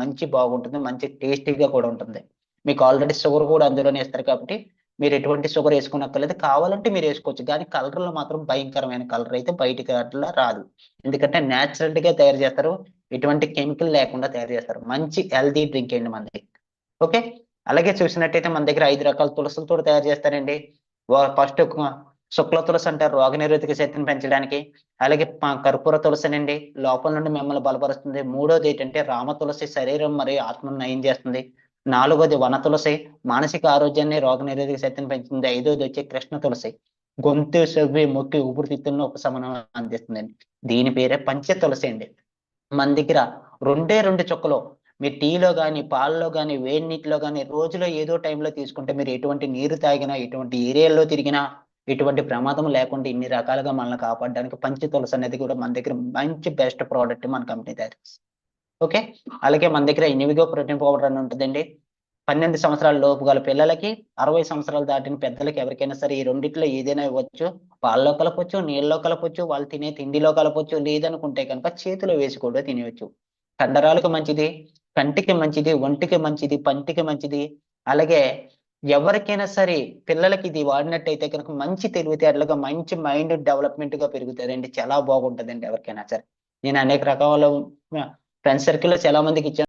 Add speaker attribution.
Speaker 1: మంచి బాగుంటుంది. మంచి టేస్టీగా కూడా ఉంటుంది. మీకు ఆల్రెడీ షుగర్ కూడా అందులోనే ఇస్తారు కాబట్టి మీరు ఎటువంటి షుగర్ వేసుకోనక్కర్లేదు. కావాలంటే మీరు వేసుకోవచ్చు. కానీ కలర్లో మాత్రం భయంకరమైన కలర్ అయితే బయటికి అట్లా రాదు. ఎందుకంటే న్యాచురల్ గా తయారు చేస్తారు. ఎటువంటి కెమికల్ లేకుండా తయారు చేస్తారు. మంచి హెల్తీ డ్రింక్ అండి మనది. ఓకే. అలాగే చూసినట్టయితే మన దగ్గర 5 రకాల తులసులతో తయారు చేస్తారండి. ఫస్ట్ శుక్ల తులసి అంటారు రోగనిరోధక శక్తిని పెంచడానికి. అలాగే కర్పూర తులసినండి లోపల నుండి మిమ్మల్ని బలపరుస్తుంది. మూడోది ఏంటంటే రామ తులసి శరీరం మరియు ఆత్మను నయం చేస్తుంది. నాలుగోది వన తులసి మానసిక ఆరోగ్యాన్ని రోగనిరోధక శక్తిని పెంచుతుంది. ఐదోది వచ్చి కృష్ణ తులసి గొంతు చెవి ముక్కి ఊపిరితిత్తులను ఉపశమనం అందిస్తుందండి. దీని పేరే పంచ తులసి అండి. మన దగ్గర 2 చుక్కలు మీరు టీలో కానీ పాలలో కానీ వేడి నీటిలో కానీ రోజులో ఏదో టైంలో తీసుకుంటే మీరు ఎటువంటి నీరు తాగినా ఎటువంటి ఏరియాల్లో తిరిగినా ఎటువంటి ప్రమాదం లేకుండా ఇన్ని రకాలుగా మనల్ని కాపాడడానికి పంచ తులసి అనేది కూడా మన దగ్గర మంచి బెస్ట్ ప్రోడక్ట్ మన కంపెనీ తయారు చేస్తుంది. ఓకే. అలాగే మన దగ్గర ఇనివిగో ప్రోటీన్ పౌడర్ అని ఉంటుందండి. 12 సంవత్సరాల లోపు గల పిల్లలకి 60 సంవత్సరాలు దాటిన పెద్దలకి ఎవరికైనా సరే ఈ రెండిట్లో ఏదైనా ఇవ్వచ్చు. పాలలో కలపొచ్చు, నీళ్ళలో కలపొచ్చు, వాళ్ళు తినే తిండిలో కలపొచ్చు. లేదనుకుంటే కనుక చేతిలో వేసి కూడా తినవచ్చు. కండరాలకు మంచిది, కంటికి మంచిది, ఒంటికి మంచిది, పంటికి మంచిది. అలాగే ఎవరికైనా సరే పిల్లలకి ఇది వాడినట్టయితే కనుక మంచి తెలివితేటలుగా మంచి మైండ్ డెవలప్మెంట్ గా పెరుగుతారండి. చాలా బాగుంటుందండి ఎవరికైనా సరే. నేను అనేక రకాల ఫ్రెండ్స్ సర్కిల్ లో చాలా మందికి ఇచ్చాను.